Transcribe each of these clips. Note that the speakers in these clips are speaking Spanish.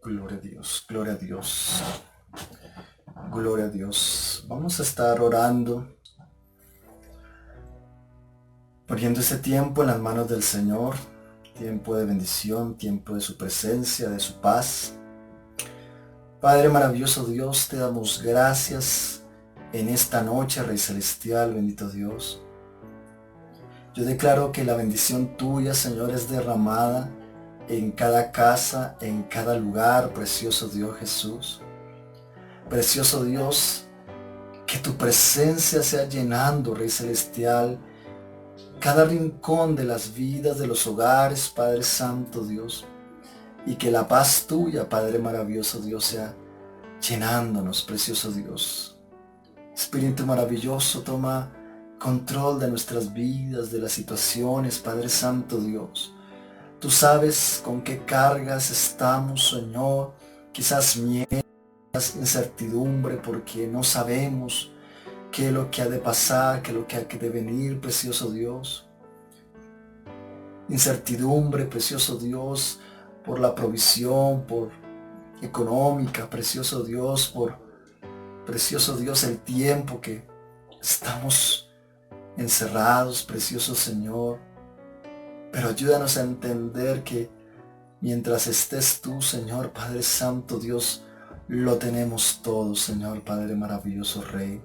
Gloria a Dios, gloria a Dios, gloria a Dios. Vamos a estar orando, poniendo este tiempo en las manos del Señor, tiempo de bendición, tiempo de su presencia, de su paz. Padre maravilloso Dios, te damos gracias en esta noche, Rey Celestial, bendito Dios. Yo declaro que la bendición tuya, Señor, es derramada en cada casa, en cada lugar, precioso Dios Jesús. Precioso Dios, que tu presencia sea llenando, Rey Celestial, cada rincón de las vidas, de los hogares, Padre Santo Dios. Y que la paz tuya, Padre maravilloso Dios, sea llenándonos, precioso Dios. Espíritu maravilloso, toma control de nuestras vidas, de las situaciones, Padre Santo Dios. Tú sabes con qué cargas estamos, Señor. Quizás miedo, incertidumbre, porque no sabemos qué es lo que ha de pasar, qué es lo que ha de venir, precioso Dios. Incertidumbre, precioso Dios, por la provisión, por económica, precioso Dios, por precioso Dios, el tiempo que estamos encerrados, precioso Señor. Pero ayúdanos a entender que mientras estés tú, Señor, Padre Santo Dios, lo tenemos todo, Señor, Padre maravilloso Rey.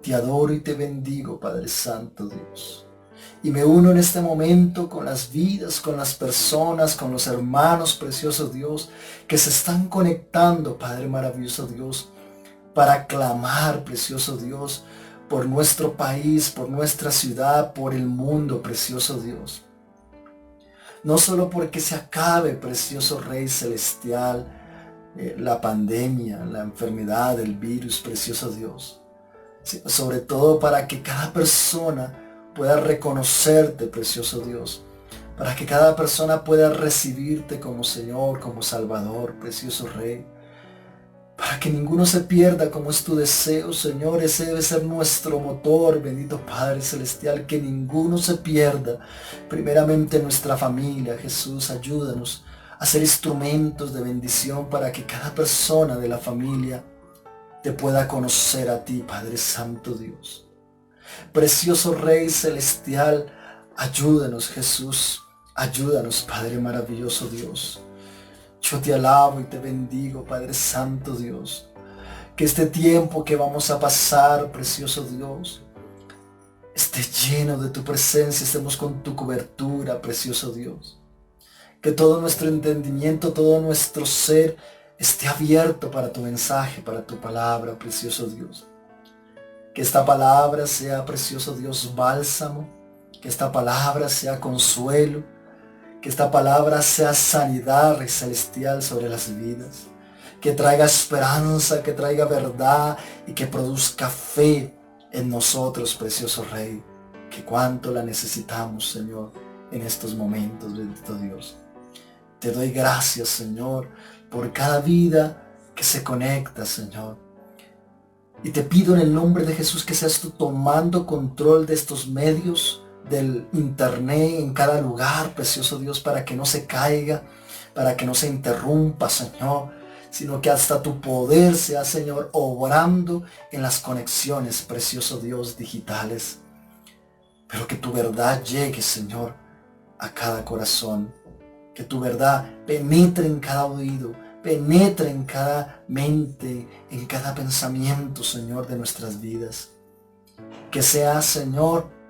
Te adoro y te bendigo, Padre Santo Dios. Y me uno en este momento con las vidas, con las personas, con los hermanos, precioso Dios, que se están conectando, Padre maravilloso Dios, para clamar, precioso Dios, por nuestro país, por nuestra ciudad, por el mundo, precioso Dios. No solo porque se acabe, precioso Rey Celestial, la pandemia, la enfermedad, el virus, precioso Dios. Sino sobre todo para que cada persona pueda reconocerte, precioso Dios. Para que cada persona pueda recibirte como Señor, como Salvador, precioso Rey. Para que ninguno se pierda como es tu deseo, Señor. Ese debe ser nuestro motor, bendito Padre Celestial. Que ninguno se pierda. Primeramente nuestra familia, Jesús, ayúdanos a ser instrumentos de bendición para que cada persona de la familia te pueda conocer a ti, Padre Santo Dios. Precioso Rey Celestial, ayúdanos, Jesús. Ayúdanos, Padre maravilloso Dios. Yo te alabo y te bendigo, Padre Santo Dios. Que este tiempo que vamos a pasar, precioso Dios, esté lleno de tu presencia, estemos con tu cobertura, precioso Dios. Que todo nuestro entendimiento, todo nuestro ser esté abierto para tu mensaje, para tu palabra, precioso Dios. Que esta palabra sea, precioso Dios, bálsamo. Que esta palabra sea consuelo. Que esta palabra sea sanidad, Rey Celestial, sobre las vidas. Que traiga esperanza, que traiga verdad y que produzca fe en nosotros, precioso Rey. Que cuánto la necesitamos, Señor, en estos momentos, bendito Dios. Te doy gracias, Señor, por cada vida que se conecta, Señor. Y te pido en el nombre de Jesús que seas tú tomando control de estos medios, del internet en cada lugar, precioso Dios, para que no se caiga, para que no se interrumpa, Señor, sino que hasta tu poder sea, Señor, obrando en las conexiones, precioso Dios, digitales. Pero que tu verdad llegue, Señor, a cada corazón. Que tu verdad penetre en cada oído, penetre en cada mente, en cada pensamiento, Señor, de nuestras vidas. Que sea, Señor,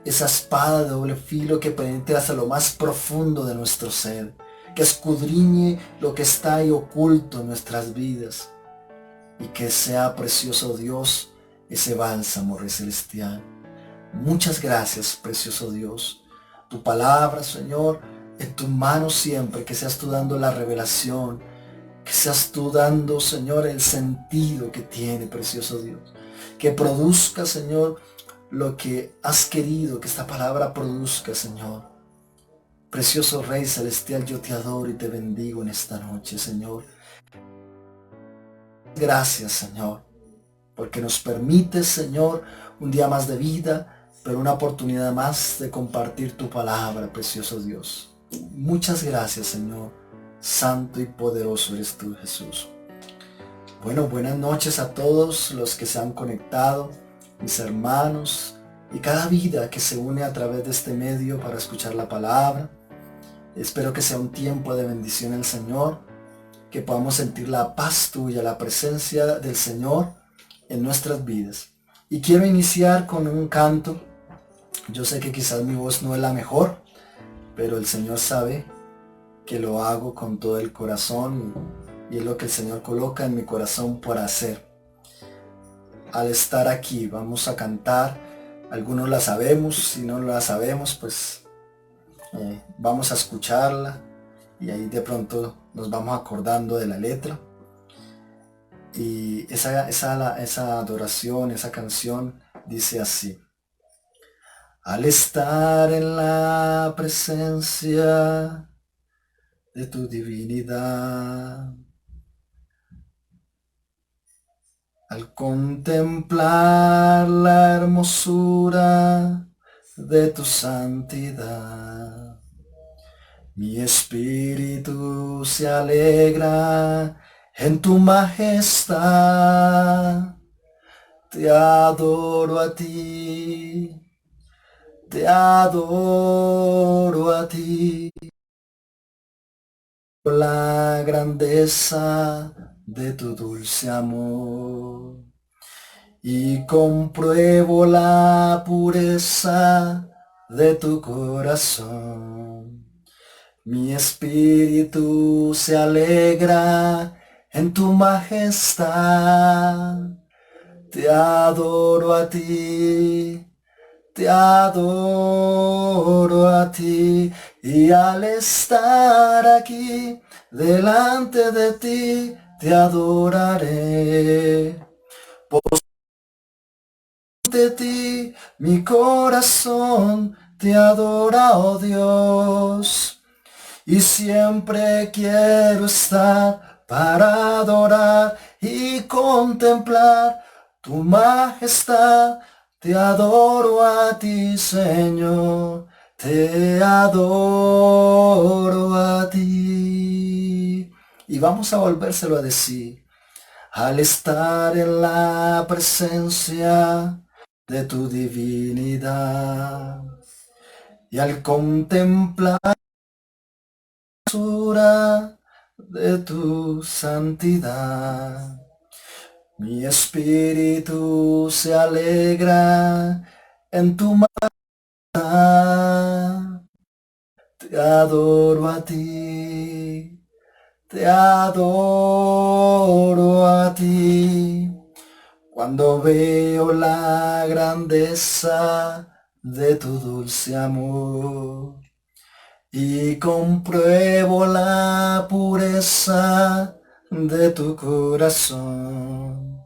esa espada de doble filo que penetre hasta lo más profundo de nuestro ser. Que escudriñe lo que está ahí oculto en nuestras vidas. Y que sea, precioso Dios, ese bálsamo, Rey Celestial. Muchas gracias, precioso Dios. Tu palabra, Señor, en tu mano siempre, que seas tú dando la revelación, que seas tú dando, Señor, el sentido que tiene, precioso Dios. Que produzca, Señor, lo que has querido que esta palabra produzca, Señor. Precioso Rey Celestial, yo te adoro y te bendigo en esta noche, Señor. Gracias, Señor, porque nos permites, Señor, un día más de vida, pero una oportunidad más de compartir tu palabra, precioso Dios. Muchas gracias, Señor. Santo y poderoso eres tú, Jesús. Bueno, buenas noches a todos los que se han conectado, mis hermanos y cada vida que se une a través de este medio para escuchar la palabra. Espero que sea un tiempo de bendición del Señor, que podamos sentir la paz tuya, la presencia del Señor en nuestras vidas. Y quiero iniciar con un canto. Yo sé que quizás mi voz no es la mejor, pero el Señor sabe que lo hago con todo el corazón y es lo que el Señor coloca en mi corazón por hacer. Al estar aquí vamos a cantar, algunos la sabemos, si no la sabemos pues vamos a escucharla y ahí de pronto nos vamos acordando de la letra. Y esa adoración, esa canción dice así: al estar en la presencia de tu divinidad, al contemplar la hermosura de tu santidad, mi espíritu se alegra en tu majestad. Te adoro a ti, te adoro a ti, por la grandeza de tu dulce amor, y compruebo la pureza de tu corazón. Mi espíritu se alegra en tu majestad. Te adoro a ti, te adoro a ti, y al estar aquí delante de ti, te adoraré. De ti mi corazón te adora, oh Dios, y siempre quiero estar para adorar y contemplar tu majestad. Te adoro a ti, Señor, te adoro a ti. Y vamos a volvérselo a decir. Al estar en la presencia de tu divinidad y al contemplar la hermosura de tu santidad, mi espíritu se alegra en tu majestad. Te adoro a ti, te adoro a ti, cuando veo la grandeza de tu dulce amor y compruebo la pureza de tu corazón.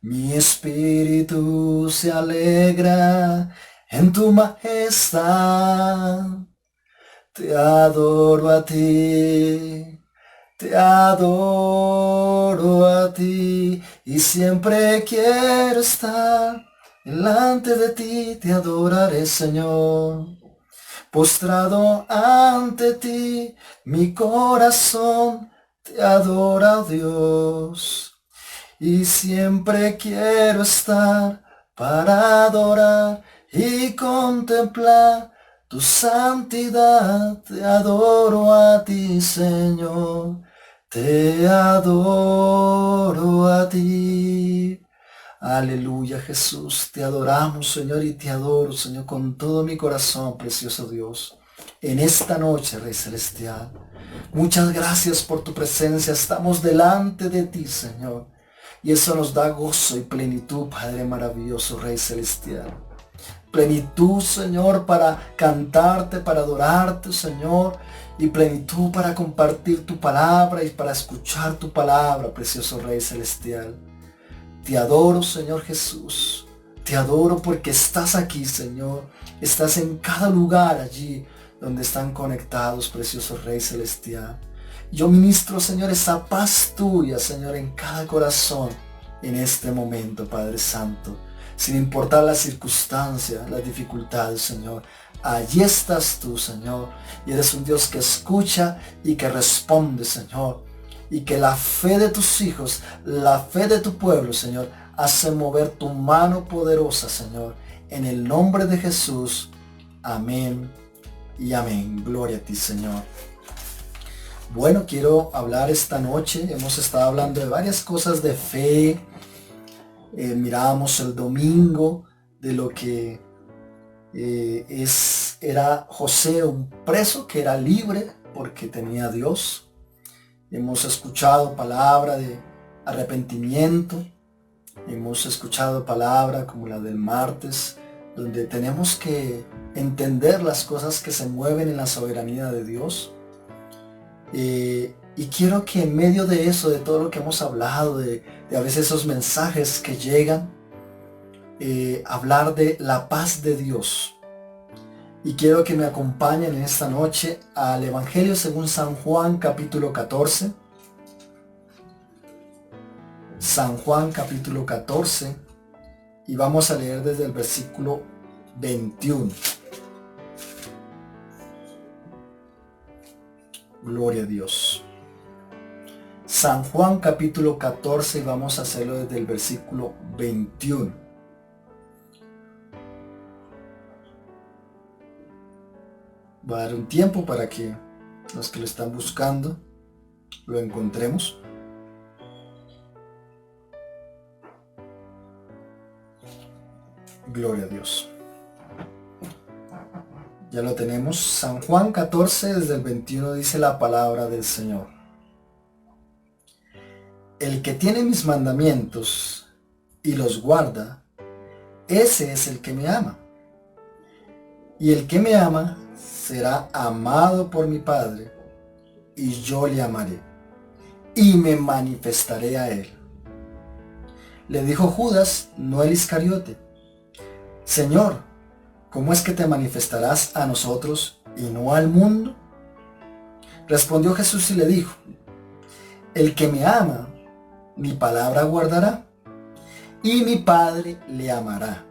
Mi espíritu se alegra en tu majestad. Te adoro a ti, te adoro a ti, y siempre quiero estar delante de ti. Te adoraré, Señor. Postrado ante ti, mi corazón te adora, oh Dios. Y siempre quiero estar para adorar y contemplar tu santidad. Te adoro a ti, Señor, te adoro a ti. Aleluya, Jesús, te adoramos, Señor, y te adoro, Señor, con todo mi corazón, precioso Dios. En esta noche, Rey Celestial, muchas gracias por tu presencia. Estamos delante de ti, Señor, y eso nos da gozo y plenitud, Padre maravilloso, Rey Celestial. Plenitud, Señor, para cantarte, para adorarte, Señor, y plenitud para compartir tu palabra y para escuchar tu palabra, precioso Rey Celestial. Te adoro, Señor Jesús. Te adoro porque estás aquí, Señor. Estás en cada lugar allí donde están conectados, precioso Rey Celestial. Yo ministro, Señor, esa paz tuya, Señor, en cada corazón en este momento, Padre Santo. Sin importar las circunstancias, las dificultades, Señor. allí estás tú, Señor. Y eres un Dios que escucha y que responde, Señor. Y que la fe de tus hijos, la fe de tu pueblo, Señor, hace mover tu mano poderosa, Señor. En el nombre de Jesús. Amén y amén. Gloria a ti, Señor. Bueno, quiero hablar esta noche. Hemos estado hablando de varias cosas de fe. Mirábamos el domingo de lo que era José, un preso que era libre porque tenía a Dios. Hemos escuchado palabra de arrepentimiento. Hemos escuchado palabra como la del martes, donde tenemos que entender las cosas que se mueven en la soberanía de Dios. Y quiero que en medio de eso, de todo lo que hemos hablado, de a veces esos mensajes que llegan, hablar de la paz de Dios. Y quiero que me acompañen en esta noche al Evangelio según San Juan capítulo 14. San Juan capítulo 14. Y vamos a leer desde el versículo 21. Gloria a Dios. San Juan capítulo 14 y vamos a hacerlo desde el versículo 21. Voy a dar un tiempo para que los que lo están buscando lo encontremos. Gloria a Dios. Ya lo tenemos. San Juan 14 desde el 21 dice la palabra del Señor. El que tiene mis mandamientos y los guarda, ese es el que me ama. Y el que me ama será amado por mi Padre, y yo le amaré, y me manifestaré a él. Le dijo Judas, no el Iscariote: Señor, ¿cómo es que te manifestarás a nosotros y no al mundo? Respondió Jesús y le dijo: el que me ama, mi palabra guardará, y mi Padre le amará,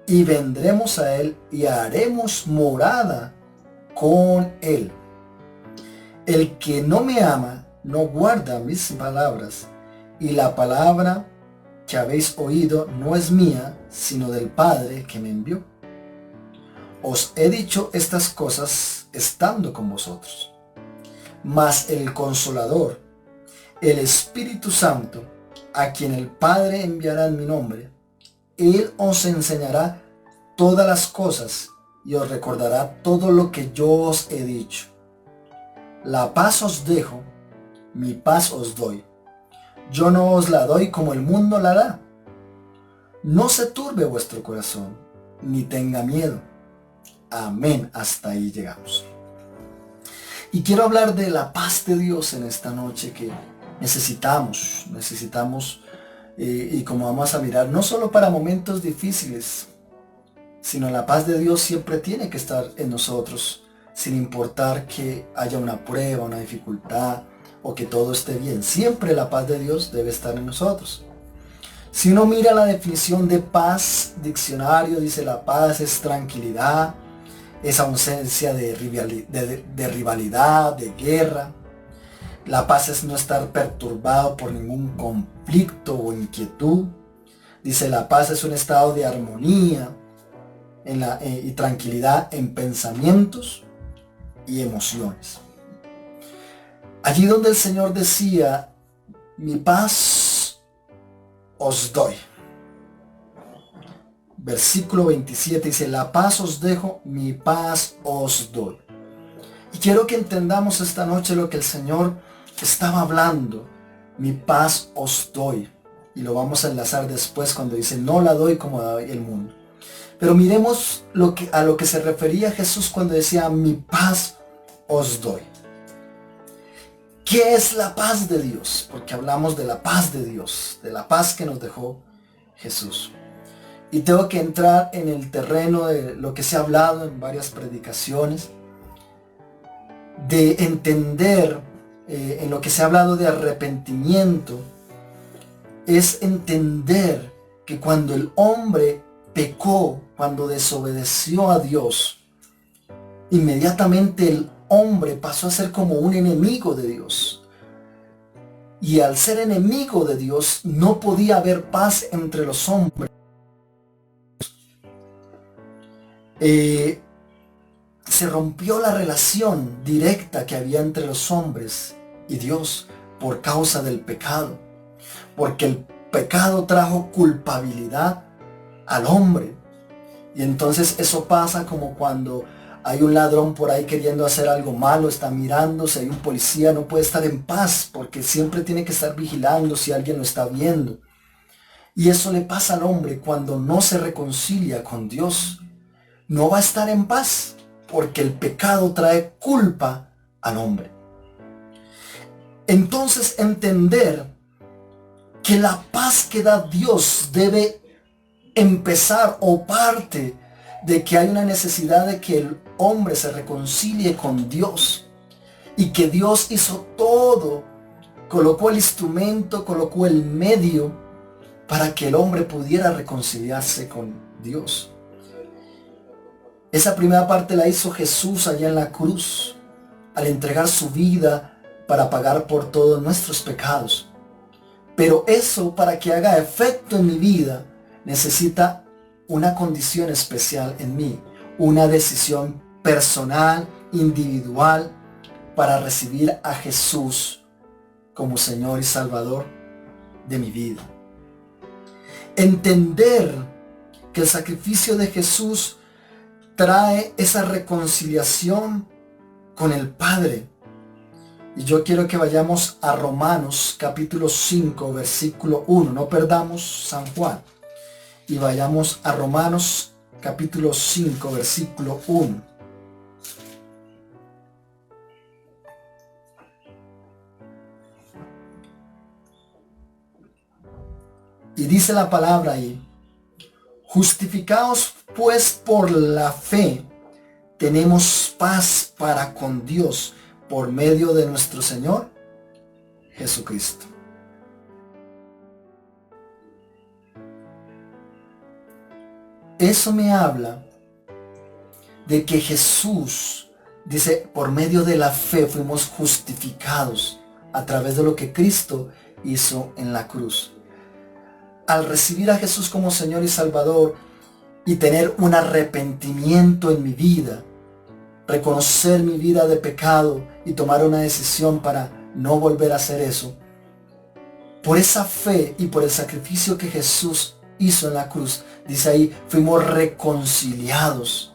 y vendremos a él y haremos morada con él. El que no me ama, no guarda mis palabras, y la palabra que habéis oído no es mía, sino del Padre que me envió. Os he dicho estas cosas estando con vosotros. Mas el Consolador, el Espíritu Santo, a quien el Padre enviará en mi nombre, Él os enseñará todas las cosas y os recordará todo lo que yo os he dicho. La paz os dejo, mi paz os doy. Yo no os la doy como el mundo la da. No se turbe vuestro corazón, ni tenga miedo. Amén. Hasta ahí llegamos. Y quiero hablar de la paz de Dios en esta noche que necesitamos, y como vamos a mirar, no solo para momentos difíciles, sino la paz de Dios siempre tiene que estar en nosotros, sin importar que haya una prueba, una dificultad, o que todo esté bien. Siempre la paz de Dios debe estar en nosotros. Si uno mira la definición de paz, diccionario dice: la paz es tranquilidad, es ausencia de rivalidad, de guerra. La paz es no estar perturbado por ningún conflicto o inquietud. Dice: la paz es un estado de armonía y tranquilidad en pensamientos y emociones. Allí donde el Señor decía: mi paz os doy. Versículo 27 dice: la paz os dejo, mi paz os doy. Y quiero que entendamos esta noche lo que el Señor estaba hablando. Mi paz os doy. Y lo vamos a enlazar después cuando dice: no la doy como da el mundo. Pero miremos a lo que se refería Jesús cuando decía: mi paz os doy. ¿Qué es la paz de Dios? Porque hablamos de la paz de Dios, de la paz que nos dejó Jesús. Y tengo que entrar en el terreno de lo que se ha hablado en varias predicaciones, de entender en lo que se ha hablado de arrepentimiento, es entender que cuando el hombre pecó, cuando desobedeció a Dios, inmediatamente el hombre pasó a ser como un enemigo de Dios. Y al ser enemigo de Dios, no podía haber paz entre los hombres. Se rompió la relación directa que había entre los hombres y Dios por causa del pecado. Porque el pecado trajo culpabilidad al hombre. Y entonces eso pasa como cuando hay un ladrón por ahí queriendo hacer algo malo, está mirándose, hay un policía, no puede estar en paz porque siempre tiene que estar vigilando si alguien lo está viendo. Y eso le pasa al hombre cuando no se reconcilia con Dios. No va a estar en paz porque el pecado trae culpa al hombre. Entonces entender que la paz que da Dios debe empezar o parte de que hay una necesidad de que el hombre se reconcilie con Dios y que Dios hizo todo, colocó el instrumento, colocó el medio para que el hombre pudiera reconciliarse con Dios. Esa primera parte la hizo Jesús allá en la cruz, al entregar su vida para pagar por todos nuestros pecados. Pero eso, para que haga efecto en mi vida, necesita una condición especial en mí, una decisión personal, individual, para recibir a Jesús como Señor y Salvador de mi vida. Entender que el sacrificio de Jesús trae esa reconciliación con el Padre. Y yo quiero que vayamos a Romanos capítulo 5, versículo 1. No perdamos San Juan. Y vayamos a Romanos capítulo 5, versículo 1. Y dice la palabra ahí: justificados pues por la fe, tenemos paz para con Dios por medio de nuestro Señor Jesucristo. Eso me habla de que Jesús, dice, por medio de la fe fuimos justificados a través de lo que Cristo hizo en la cruz. Al recibir a Jesús como Señor y Salvador y tener un arrepentimiento en mi vida, reconocer mi vida de pecado y tomar una decisión para no volver a hacer eso, por esa fe y por el sacrificio que Jesús hizo en la cruz, dice ahí, fuimos reconciliados.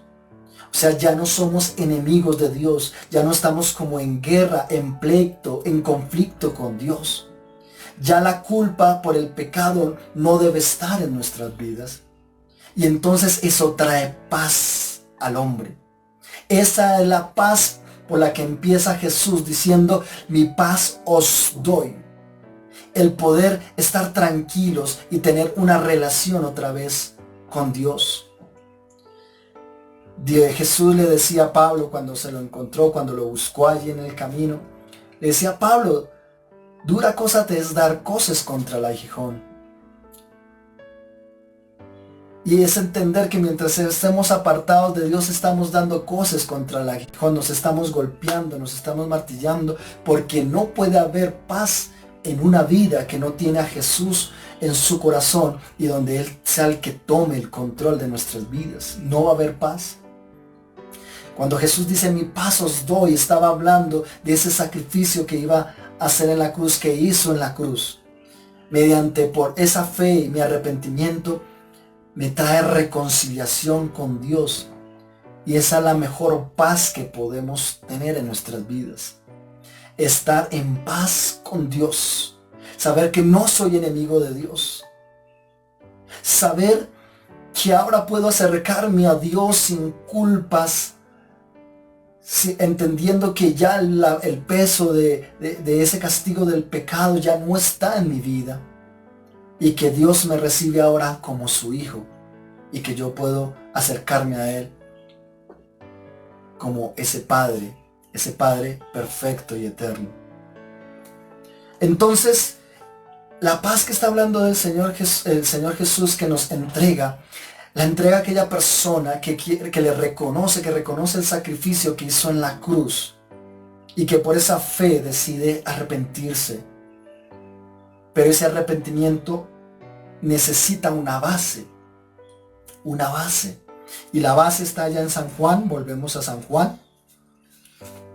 O sea, ya no somos enemigos de Dios, ya no estamos como en guerra, en pleito, en conflicto con Dios. Ya la culpa por el pecado no debe estar en nuestras vidas. Y entonces eso trae paz al hombre. Esa es la paz por la que empieza Jesús diciendo, mi paz os doy. El poder estar tranquilos y tener una relación otra vez con Dios. Jesús le decía a Pablo cuando se lo encontró, cuando lo buscó allí en el camino, le decía: Pablo, dura cosa te es dar coces contra el aguijón. Y es entender que mientras estemos apartados de Dios, estamos dando coces contra el aguijón, nos estamos golpeando, nos estamos martillando, porque no puede haber paz en una vida que no tiene a Jesús en su corazón y donde Él sea el que tome el control de nuestras vidas. No va a haber paz. Cuando Jesús dice, mi paz os doy, estaba hablando de ese sacrificio que iba a hacer en la cruz, que hizo en la cruz. Mediante por esa fe y mi arrepentimiento, me trae reconciliación con Dios. Y esa es la mejor paz que podemos tener en nuestras vidas. Estar en paz con Dios. Saber que no soy enemigo de Dios. Saber que ahora puedo acercarme a Dios sin culpas. Entendiendo que ya el peso de ese castigo del pecado ya no está en mi vida. Y que Dios me recibe ahora como su hijo. Y que yo puedo acercarme a Él como ese Padre perfecto y eterno. Entonces, la paz que está hablando el Señor Jesús que nos entrega, La entrega a aquella persona que le reconoce, que reconoce el sacrificio que hizo en la cruz y que por esa fe decide arrepentirse. Pero ese arrepentimiento necesita una base. Una base. Y la base está allá en San Juan. Volvemos a San Juan.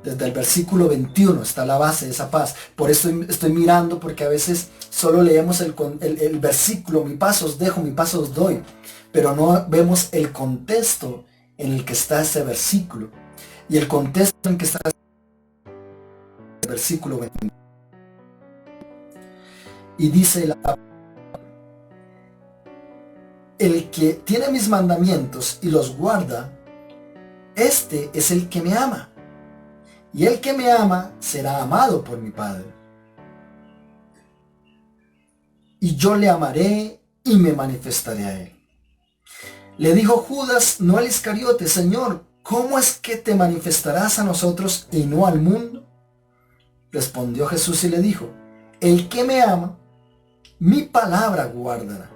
Desde el versículo 21 está la base de esa paz. Por eso estoy mirando, porque a veces solo leemos el versículo, mi paz os dejo, mi paz os doy. Pero no vemos el contexto en el que está ese versículo. Y el contexto en el que está el versículo 21. Y dice el que tiene mis mandamientos y los guarda, este es el que me ama. Y el que me ama será amado por mi Padre. Y yo le amaré y me manifestaré a él. Le dijo Judas, no al Iscariote, Señor, ¿cómo es que te manifestarás a nosotros y no al mundo? Respondió Jesús y le dijo, el que me ama, mi palabra guardará.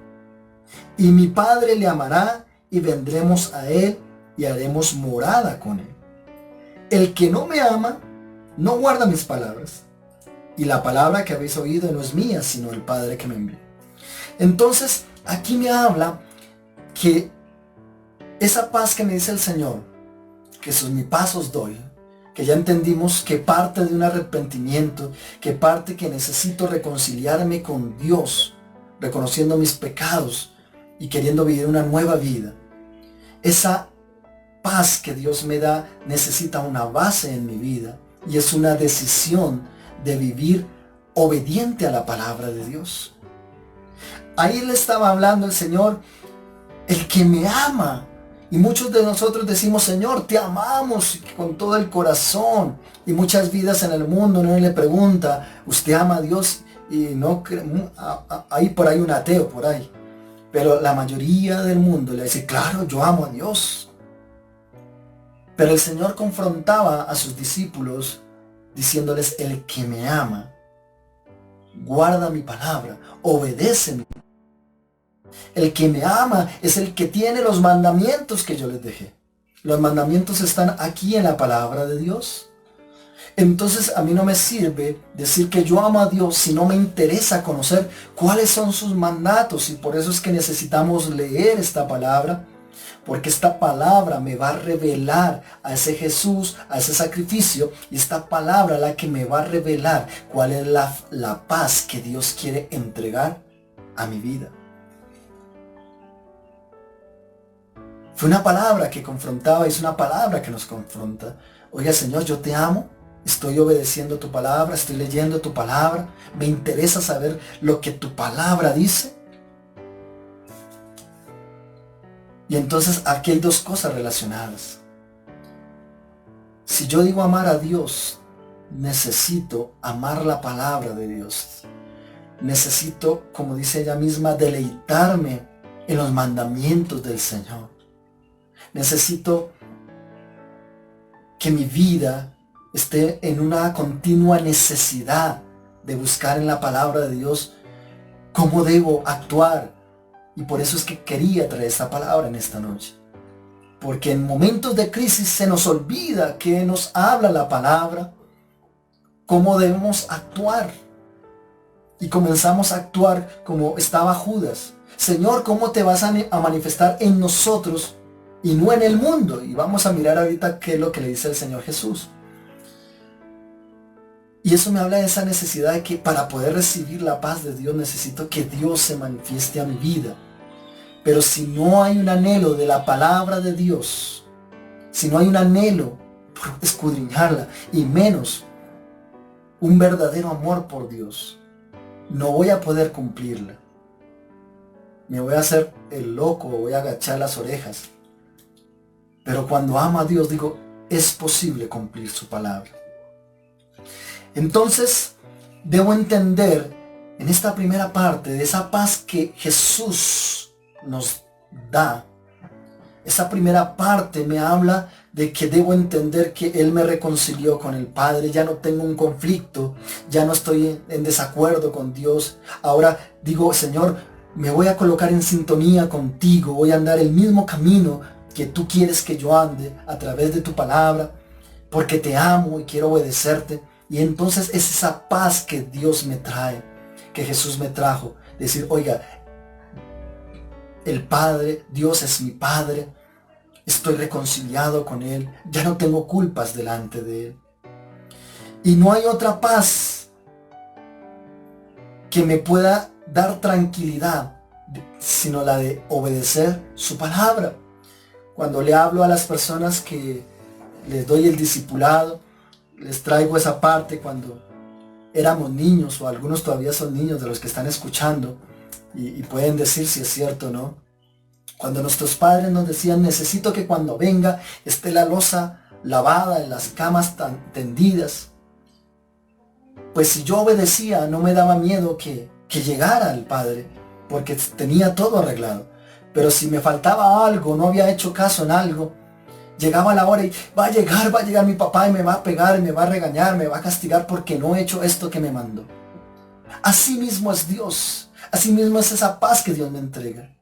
Y mi Padre le amará y vendremos a él y haremos morada con él. El que no me ama, no guarda mis palabras. Y la palabra que habéis oído no es mía, sino el Padre que me envió. Entonces, aquí me habla que esa paz que me dice el Señor, que sus mi paz os doy, que ya entendimos que parte de un arrepentimiento, que parte que necesito reconciliarme con Dios, reconociendo mis pecados y queriendo vivir una nueva vida. Esa paz que Dios me da necesita una base en mi vida y es una decisión de vivir obediente a la palabra de Dios. Ahí le estaba hablando el Señor, el que me ama. Y muchos de nosotros decimos, Señor, te amamos con todo el corazón. Y muchas vidas en el mundo no le pregunta, ¿usted ama a Dios? Y no, hay por ahí un ateo por ahí. Pero la mayoría del mundo le dice, claro, yo amo a Dios. Pero el Señor confrontaba a sus discípulos diciéndoles, el que me ama, guarda mi palabra, obedece mi palabra. El que me ama es el que tiene los mandamientos que yo les dejé. Los mandamientos están aquí en la palabra de Dios. Entonces a mí no me sirve decir que yo amo a Dios si no me interesa conocer cuáles son sus mandatos. Y por eso es que necesitamos leer esta palabra. Porque esta palabra me va a revelar a ese Jesús, a ese sacrificio. Y esta palabra es la que me va a revelar cuál es la paz que Dios quiere entregar a mi vida. Fue una palabra que confrontaba y es una palabra que nos confronta. Oiga, Señor, yo te amo. Estoy obedeciendo tu palabra, estoy leyendo tu palabra. Me interesa saber lo que tu palabra dice. Y entonces aquí hay dos cosas relacionadas. Si yo digo amar a Dios, necesito amar la palabra de Dios. Necesito, como dice ella misma, deleitarme en los mandamientos del Señor. Necesito que mi vida esté en una continua necesidad de buscar en la palabra de Dios cómo debo actuar. Y por eso es que quería traer esta palabra en esta noche. Porque en momentos de crisis se nos olvida que nos habla la palabra, cómo debemos actuar. Y comenzamos a actuar como estaba Judas. Señor, ¿cómo te vas a manifestar en nosotros y no en el mundo? Y vamos a mirar ahorita qué es lo que le dice el Señor Jesús. Y eso me habla de esa necesidad de que para poder recibir la paz de Dios necesito que Dios se manifieste a mi vida. Pero si no hay un anhelo de la palabra de Dios, si no hay un anhelo por escudriñarla y menos un verdadero amor por Dios, no voy a poder cumplirla. Me voy a hacer el loco, voy a agachar las orejas. Pero cuando amo a Dios digo, es posible cumplir su palabra. Entonces, debo entender en esta primera parte de esa paz que Jesús nos da. Esa primera parte me habla de que debo entender que Él me reconcilió con el Padre. Ya no tengo un conflicto, ya no estoy en desacuerdo con Dios. Ahora digo, Señor, me voy a colocar en sintonía contigo, voy a andar el mismo camino que tú quieres que yo ande a través de tu palabra, porque te amo y quiero obedecerte. Y entonces es esa paz que Dios me trae, que Jesús me trajo. Decir, oiga, el Padre, Dios es mi Padre, estoy reconciliado con Él, ya no tengo culpas delante de Él. Y no hay otra paz que me pueda dar tranquilidad, sino la de obedecer su palabra. Cuando le hablo a las personas que les doy el discipulado, les traigo esa parte cuando éramos niños, o algunos todavía son niños de los que están escuchando, y pueden decir si es cierto o no. Cuando nuestros padres nos decían, necesito que cuando venga esté la loza lavada, en las camas tendidas, pues si yo obedecía, no me daba miedo que llegara el Padre, porque tenía todo arreglado. Pero si me faltaba algo, no había hecho caso en algo, llegaba la hora y va a llegar mi papá y me va a pegar, y me va a regañar, me va a castigar porque no he hecho esto que me mandó. Así mismo es Dios, así mismo es esa paz que Dios me entrega.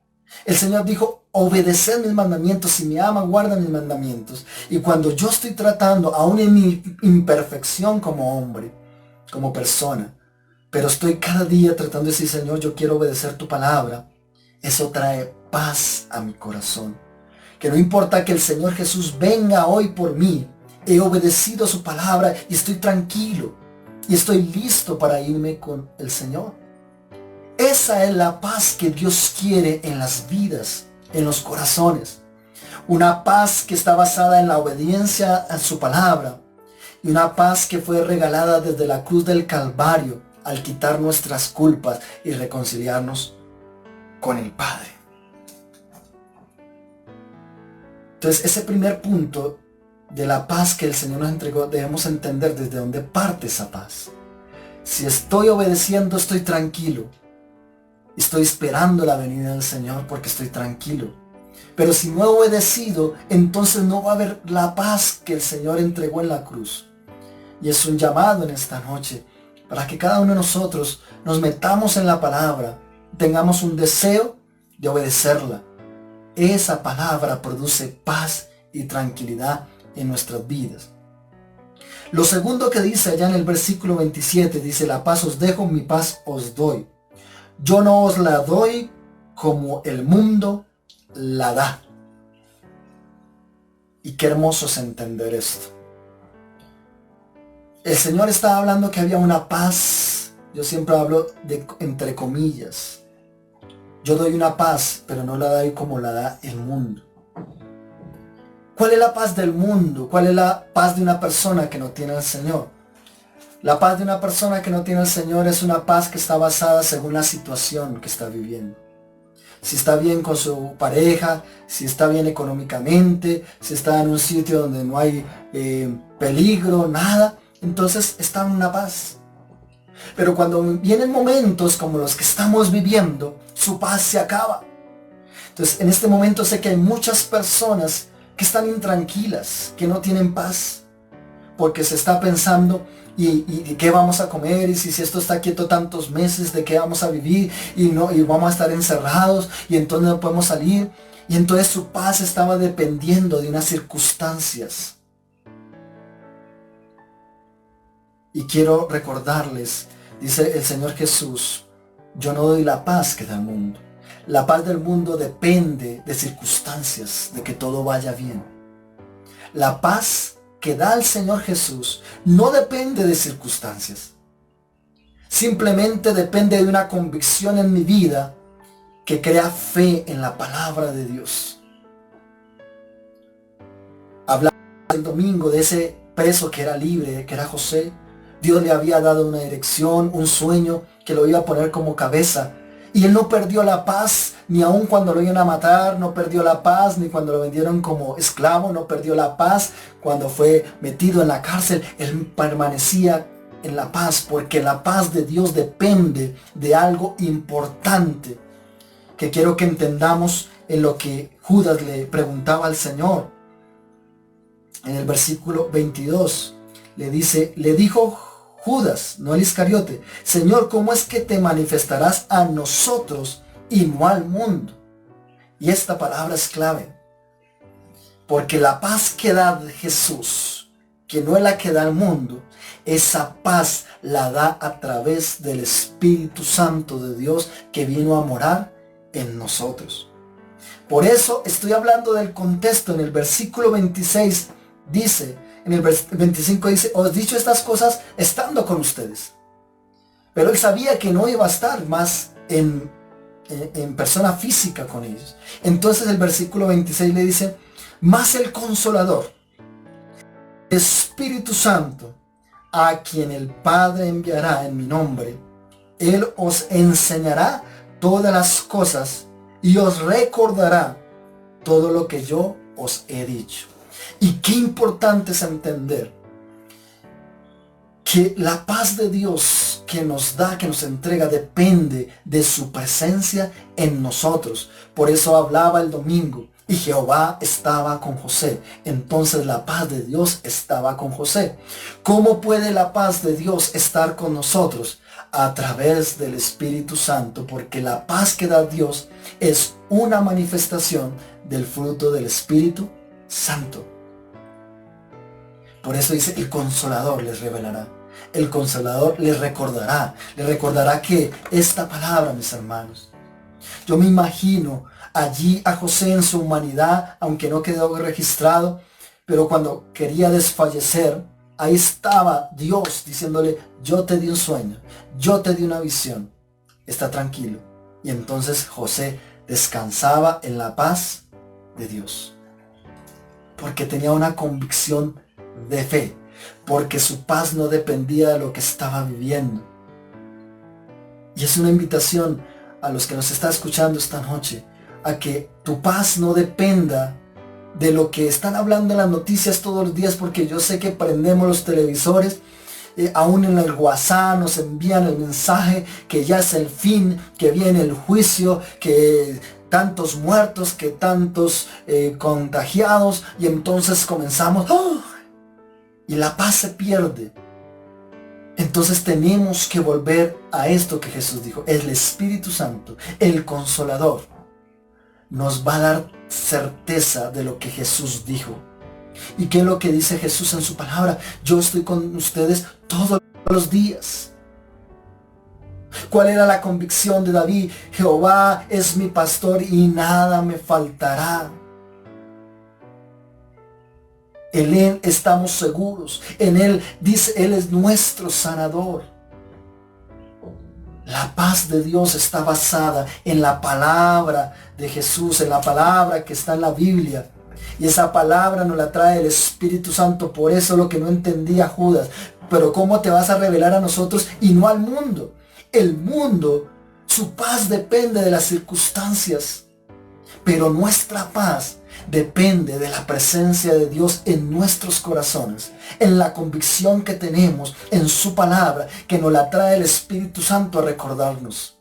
El Señor dijo, obedeced mis mandamientos, si me aman, guardan mis mandamientos. Y cuando yo estoy tratando, aún en mi imperfección como hombre, como persona, pero estoy cada día tratando de decir, Señor, yo quiero obedecer tu palabra, eso trae paz a mi corazón. Que no importa que el Señor Jesús venga hoy por mí, he obedecido su palabra y estoy tranquilo y estoy listo para irme con el Señor. Esa es la paz que Dios quiere en las vidas, en los corazones. Una paz que está basada en la obediencia a su palabra, y una paz que fue regalada desde la cruz del Calvario al quitar nuestras culpas y reconciliarnos con el Padre. Entonces, ese primer punto de la paz que el Señor nos entregó, debemos entender desde dónde parte esa paz. Si estoy obedeciendo, estoy tranquilo. Estoy esperando la venida del Señor porque estoy tranquilo. Pero si no he obedecido, entonces no va a haber la paz que el Señor entregó en la cruz. Y es un llamado en esta noche para que cada uno de nosotros nos metamos en la palabra, tengamos un deseo de obedecerla. Esa palabra produce paz y tranquilidad en nuestras vidas. Lo segundo que dice allá en el versículo 27, dice, la paz os dejo, mi paz os doy. Yo no os la doy como el mundo la da. Y qué hermoso es entender esto. El Señor estaba hablando que había una paz. Yo siempre hablo de entre comillas. Yo doy una paz, pero no la doy como la da el mundo. ¿Cuál es la paz del mundo? ¿Cuál es la paz de una persona que no tiene al Señor? La paz de una persona que no tiene al Señor es una paz que está basada según la situación que está viviendo. Si está bien con su pareja, si está bien económicamente, si está en un sitio donde no hay peligro, nada, entonces está en una paz. Pero cuando vienen momentos como los que estamos viviendo, su paz se acaba. Entonces en este momento sé que hay muchas personas que están intranquilas, que no tienen paz, porque se está pensando, ¿y qué vamos a comer? Y si esto está quieto tantos meses, ¿de qué vamos a vivir? Y vamos a estar encerrados, y entonces no podemos salir. Y entonces su paz estaba dependiendo de unas circunstancias. Y quiero recordarles, dice el Señor Jesús, yo no doy la paz que da el mundo. La paz del mundo depende de circunstancias, de que todo vaya bien. La paz que da el Señor Jesús no depende de circunstancias. Simplemente depende de una convicción en mi vida que crea fe en la palabra de Dios. Hablamos el domingo de ese preso que era libre, que era José. Dios le había dado una dirección, un sueño que lo iba a poner como cabeza. Y él no perdió la paz, ni aun cuando lo iban a matar, no perdió la paz, ni cuando lo vendieron como esclavo, no perdió la paz. Cuando fue metido en la cárcel, él permanecía en la paz, porque la paz de Dios depende de algo importante, que quiero que entendamos en lo que Judas le preguntaba al Señor. En el versículo 22, le dijo Judas, no el Iscariote, Señor, ¿cómo es que te manifestarás a nosotros y no al mundo. Y esta palabra es clave, porque la paz que da Jesús, que no es la que da el mundo, esa paz la da a través del Espíritu Santo de Dios que vino a morar en nosotros. Por eso estoy hablando del contexto. En el versículo 26 dice, en el 25 dice, os he dicho estas cosas estando con ustedes. Pero él sabía que no iba a estar más en persona física con ellos. Entonces el versículo 26 le dice, mas el Consolador, Espíritu Santo, a quien el Padre enviará en mi nombre, Él os enseñará todas las cosas y os recordará todo lo que yo os he dicho. Y qué importante es entender que la paz de Dios que nos da, que nos entrega, depende de su presencia en nosotros. Por eso hablaba el domingo, y Jehová estaba con José. Entonces la paz de Dios estaba con José. ¿Cómo puede la paz de Dios estar con nosotros? A través del Espíritu Santo, porque la paz que da Dios es una manifestación del fruto del Espíritu Santo. Por eso dice, el Consolador les revelará. El Consolador les recordará que esta palabra, mis hermanos, yo me imagino allí a José en su humanidad, aunque no quedó registrado, pero cuando quería desfallecer, ahí estaba Dios diciéndole, yo te di un sueño, yo te di una visión, está tranquilo. Y entonces José descansaba en la paz de Dios, porque tenía una convicción de fe, porque su paz no dependía de lo que estaba viviendo. Y es una invitación a los que nos están escuchando esta noche, a que tu paz no dependa de lo que están hablando en las noticias todos los días, porque yo sé que prendemos los televisores, aún en el WhatsApp nos envían el mensaje que ya es el fin, que viene el juicio, que tantos muertos, que tantos contagiados, y entonces comenzamos, ¡oh!, y la paz se pierde. Entonces tenemos que volver a esto que Jesús dijo, el Espíritu Santo, el Consolador, nos va a dar certeza de lo que Jesús dijo. ¿Y qué es lo que dice Jesús en su palabra? Yo estoy con ustedes todos los días. ¿Cuál era la convicción de David? Jehová es mi pastor y nada me faltará. En Él estamos seguros. En Él dice, Él es nuestro sanador. La paz de Dios está basada en la palabra de Jesús, en la palabra que está en la Biblia. Y esa palabra nos la trae el Espíritu Santo. Por eso lo que no entendía Judas. Pero ¿cómo te vas a revelar a nosotros y no al mundo? El mundo, su paz depende de las circunstancias. Pero nuestra paz depende de la presencia de Dios en nuestros corazones, en la convicción que tenemos en su palabra, que nos la trae el Espíritu Santo a recordarnos.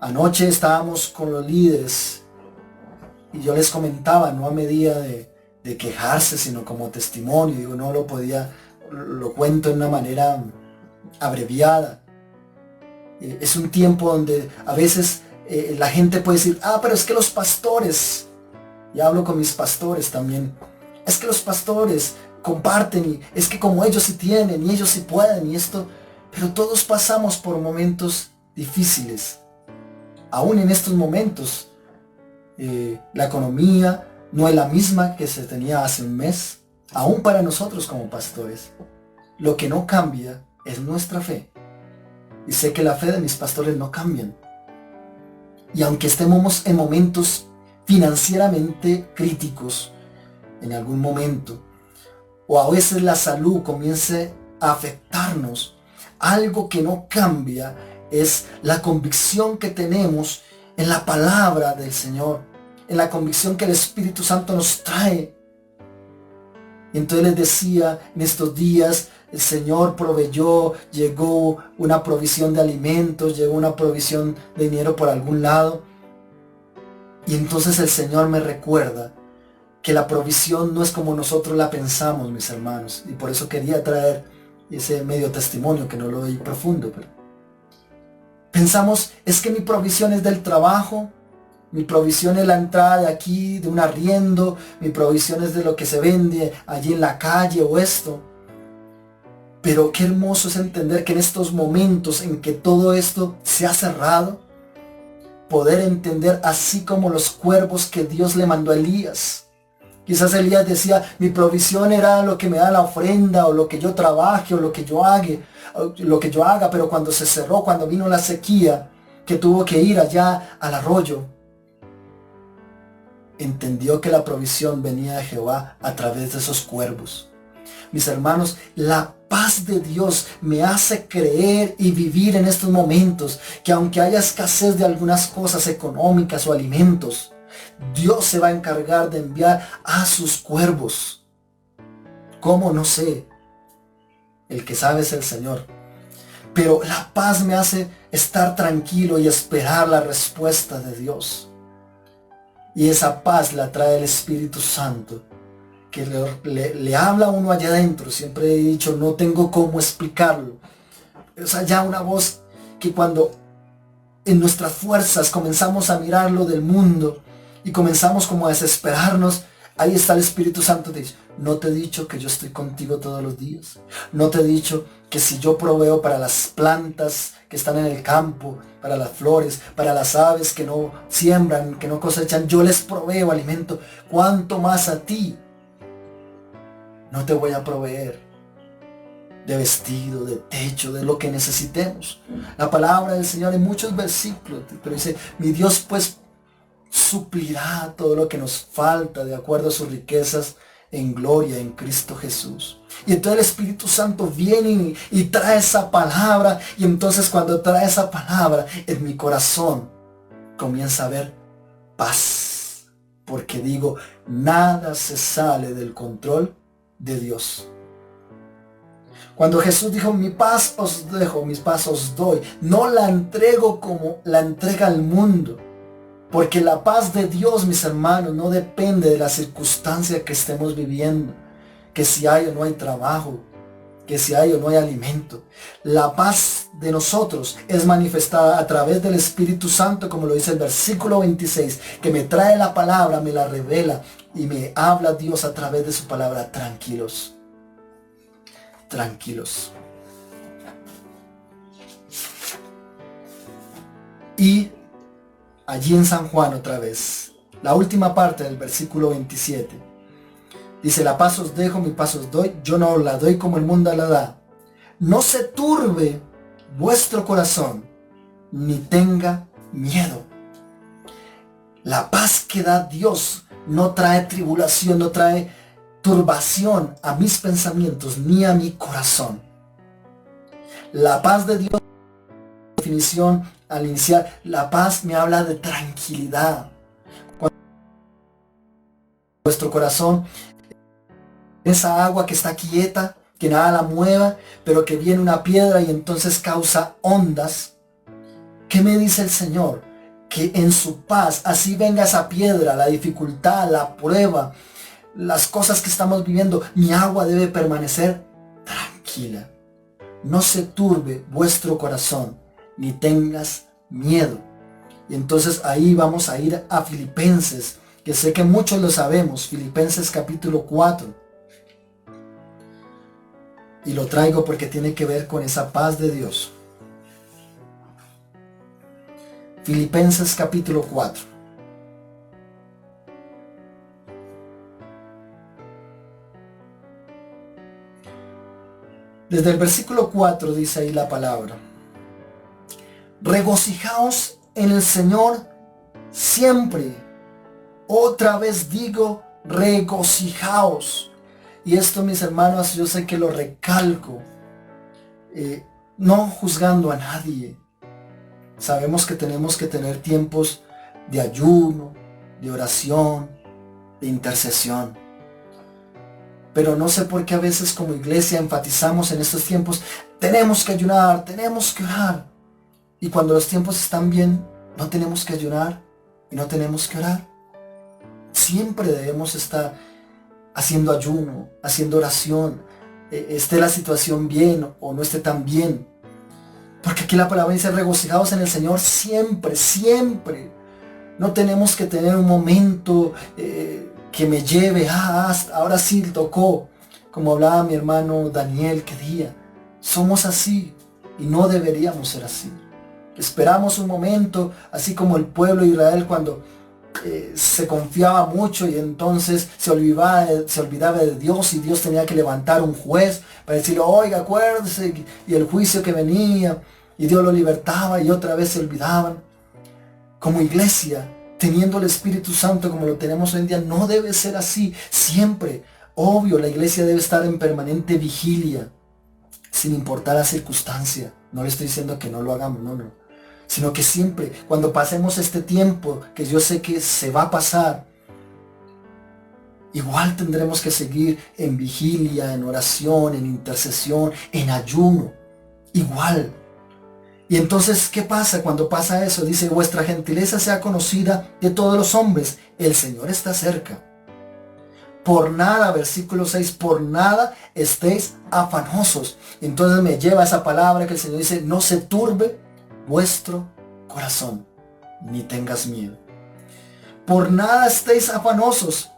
Anoche estábamos con los líderes y yo les comentaba, no a medida de quejarse, sino como testimonio. Digo, no lo podía, lo cuento de una manera abreviada. Es un tiempo donde a veces la gente puede decir, pero es que los pastores, y hablo con mis pastores también, es que los pastores comparten, y es que como ellos sí tienen, y ellos sí pueden, y esto, pero todos pasamos por momentos difíciles. Aún en estos momentos, la economía no es la misma que se tenía hace un mes, aún para nosotros como pastores. Lo que no cambia es nuestra fe. Y sé que la fe de mis pastores no cambian. Y aunque estemos en momentos financieramente críticos, en algún momento, o a veces la salud comience a afectarnos, algo que no cambia es la convicción que tenemos en la palabra del Señor, en la convicción que el Espíritu Santo nos trae. Y entonces les decía, en estos días el Señor proveyó, llegó una provisión de alimentos, llegó una provisión de dinero por algún lado. Y entonces el Señor me recuerda que la provisión no es como nosotros la pensamos, mis hermanos. Y por eso quería traer ese medio testimonio, que no lo doy profundo. Pensamos, es que mi provisión es del trabajo, mi provisión es la entrada de aquí, de un arriendo, mi provisión es de lo que se vende allí en la calle o esto. Pero qué hermoso es entender que en estos momentos en que todo esto se ha cerrado, poder entender así como los cuervos que Dios le mandó a Elías. Quizás Elías decía, mi provisión era lo que me da la ofrenda, o lo que yo trabaje, o lo que yo haga, pero cuando se cerró, cuando vino la sequía, que tuvo que ir allá al arroyo, entendió que la provisión venía de Jehová a través de esos cuervos. Mis hermanos, la paz de Dios me hace creer y vivir en estos momentos que aunque haya escasez de algunas cosas económicas o alimentos, Dios se va a encargar de enviar a sus cuervos. ¿Cómo? No sé. El que sabe es el Señor. Pero la paz me hace estar tranquilo y esperar la respuesta de Dios. Y esa paz la trae el Espíritu Santo, que le habla a uno allá adentro. Siempre he dicho, no tengo cómo explicarlo. Es allá una voz que cuando en nuestras fuerzas comenzamos a mirar lo del mundo y comenzamos como a desesperarnos, ahí está el Espíritu Santo. Te dice, no te he dicho que yo estoy contigo todos los días. No te he dicho que si yo proveo para las plantas que están en el campo, para las flores, para las aves que no siembran, que no cosechan, yo les proveo alimento. ¿Cuánto más a ti no te voy a proveer de vestido, de techo, de lo que necesitemos? La palabra del Señor en muchos versículos, pero dice, mi Dios pues suplirá todo lo que nos falta de acuerdo a sus riquezas en gloria en Cristo Jesús. Y entonces el Espíritu Santo viene y trae esa palabra, y entonces cuando trae esa palabra en mi corazón comienza a haber paz, porque digo, nada se sale del control de Dios. Cuando Jesús dijo, mi paz os dejo, mi paz os doy, no la entrego como la entrega el mundo. Porque la paz de Dios, mis hermanos, no depende de la circunstancia que estemos viviendo, que si hay o no hay trabajo, que si hay o no hay alimento. La paz de nosotros es manifestada a través del Espíritu Santo, como lo dice el versículo 26, que me trae la palabra, me la revela y me habla Dios a través de su palabra. Tranquilos, tranquilos. Y allí en San Juan otra vez, la última parte del versículo 27, dice, la paz os dejo, mi paz os doy, yo no os la doy como el mundo la da. No se turbe vuestro corazón, ni tenga miedo. La paz que da Dios no trae tribulación, no trae turbación a mis pensamientos, ni a mi corazón. La paz de Dios, definición al iniciar, la paz me habla de tranquilidad. Cuando nuestro corazón, esa agua que está quieta, que nada la mueva, pero que viene una piedra y entonces causa ondas. ¿Qué me dice el Señor? Que en su paz, así venga esa piedra, la dificultad, la prueba, las cosas que estamos viviendo, mi agua debe permanecer tranquila. No se turbe vuestro corazón, ni tengas miedo. Y entonces ahí vamos a ir a Filipenses, que sé que muchos lo sabemos, Filipenses capítulo 4. Y lo traigo porque tiene que ver con esa paz de Dios. Filipenses capítulo 4. Desde el versículo 4 dice ahí la palabra. Regocijaos en el Señor siempre. Otra vez digo, regocijaos. Y esto, mis hermanos, yo sé que lo recalco, no juzgando a nadie. Sabemos que tenemos que tener tiempos de ayuno, de oración, de intercesión. Pero no sé por qué a veces como iglesia enfatizamos en estos tiempos, tenemos que ayunar, tenemos que orar. Y cuando los tiempos están bien, no tenemos que ayunar y no tenemos que orar. Siempre debemos estar haciendo ayuno, haciendo oración, esté la situación bien o no esté tan bien. Porque aquí la palabra dice, regocijaos en el Señor siempre, siempre. No tenemos que tener un momento que me lleve, ahora sí tocó. Como hablaba mi hermano Daniel, que día. Somos así y no deberíamos ser así. Esperamos un momento, así como el pueblo de Israel cuando se confiaba mucho y entonces se olvidaba de Dios, y Dios tenía que levantar un juez para decirle, oiga, acuérdese, y el juicio que venía, y Dios lo libertaba y otra vez se olvidaban. Como iglesia, teniendo el Espíritu Santo como lo tenemos hoy en día, no debe ser así. Siempre, obvio, la iglesia debe estar en permanente vigilia, sin importar la circunstancia. No le estoy diciendo que no lo hagamos, no. Sino que siempre, cuando pasemos este tiempo, que yo sé que se va a pasar, igual tendremos que seguir en vigilia, en oración, en intercesión, en ayuno. Igual. Y entonces, ¿qué pasa cuando pasa eso? Dice, vuestra gentileza sea conocida de todos los hombres. El Señor está cerca. Por nada, versículo 6, por nada estéis afanosos. Entonces me lleva esa palabra que el Señor dice, no se turbe vuestro corazón, ni tengas miedo. Por nada estéis afanosos.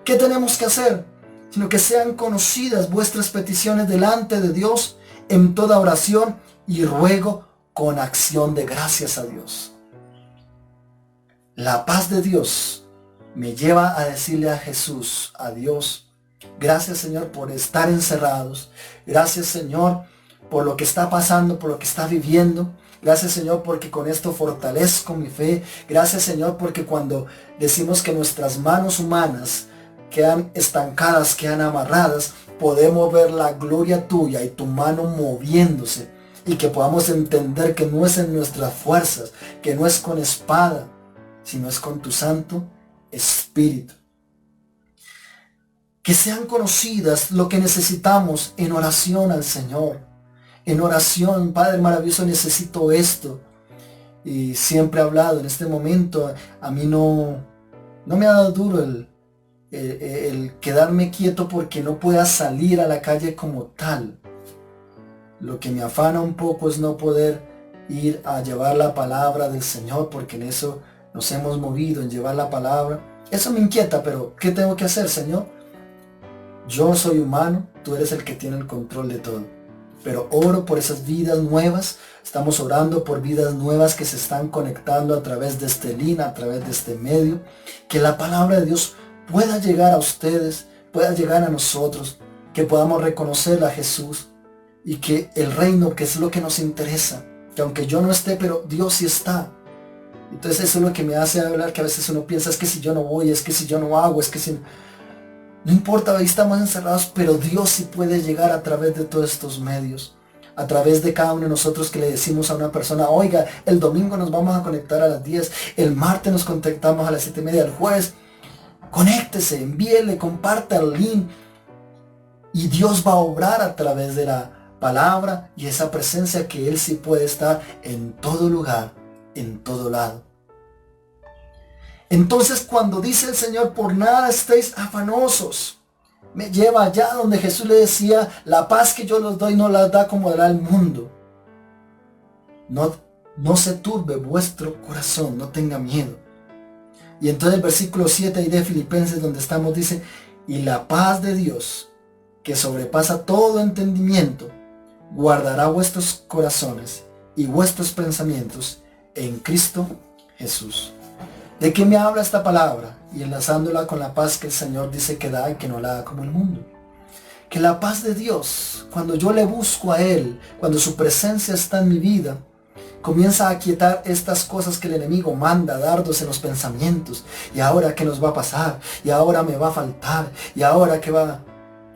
¿Qué tenemos que hacer? Sino que sean conocidas vuestras peticiones delante de Dios en toda oración y ruego con acción de gracias a Dios. La paz de Dios me lleva a decirle a Jesús, a Dios, gracias Señor por estar encerrados. Gracias Señor por lo que está pasando, por lo que está viviendo. Gracias Señor porque con esto fortalezco mi fe. Gracias Señor porque cuando decimos que nuestras manos humanas quedan estancadas, quedan amarradas, podemos ver la gloria tuya y tu mano moviéndose. Y que podamos entender que no es en nuestras fuerzas, que no es con espada, sino es con tu Santo Espíritu. Que sean conocidas lo que necesitamos en oración al Señor. En oración, Padre maravilloso, necesito esto. Y siempre he hablado en este momento, a mí no me ha dado duro el quedarme quieto porque no pueda salir a la calle como tal. Lo que me afana un poco es no poder ir a llevar la palabra del Señor, porque en eso nos hemos movido, en llevar la palabra. Eso me inquieta, pero ¿qué tengo que hacer, Señor? Yo soy humano, tú eres el que tiene el control de todo. Pero oro por esas vidas nuevas, estamos orando por vidas nuevas que se están conectando a través de este link, a través de este medio. Que la palabra de Dios pueda llegar a ustedes, pueda llegar a nosotros, que podamos reconocer a Jesús. Y que el reino, que es lo que nos interesa, que aunque yo no esté, pero Dios sí está. Entonces eso es lo que me hace hablar, que a veces uno piensa, es que si yo no voy, es que si yo no hago, es que si... No importa, ahí estamos encerrados, pero Dios sí puede llegar a través de todos estos medios. A través de cada uno de nosotros que le decimos a una persona, oiga, el domingo nos vamos a conectar a las 10, el martes nos conectamos a las 7:30, el jueves. Conéctese, envíele, comparta el link. Y Dios va a obrar a través de la palabra y esa presencia, que Él sí puede estar en todo lugar, en todo lado. Entonces cuando dice el Señor, por nada estéis afanosos, me lleva allá donde Jesús le decía, la paz que yo les doy no la da como dará el mundo. No se turbe vuestro corazón, no tenga miedo. Y entonces el versículo 7 ahí de Filipenses donde estamos dice, y la paz de Dios, que sobrepasa todo entendimiento, guardará vuestros corazones y vuestros pensamientos en Cristo Jesús. ¿De qué me habla esta palabra? Y enlazándola con la paz que el Señor dice que da y que no la da como el mundo. Que la paz de Dios, cuando yo le busco a Él, cuando su presencia está en mi vida, comienza a aquietar estas cosas que el enemigo manda, dardos en los pensamientos. Y ahora qué nos va a pasar, y ahora me va a faltar, y ahora qué va,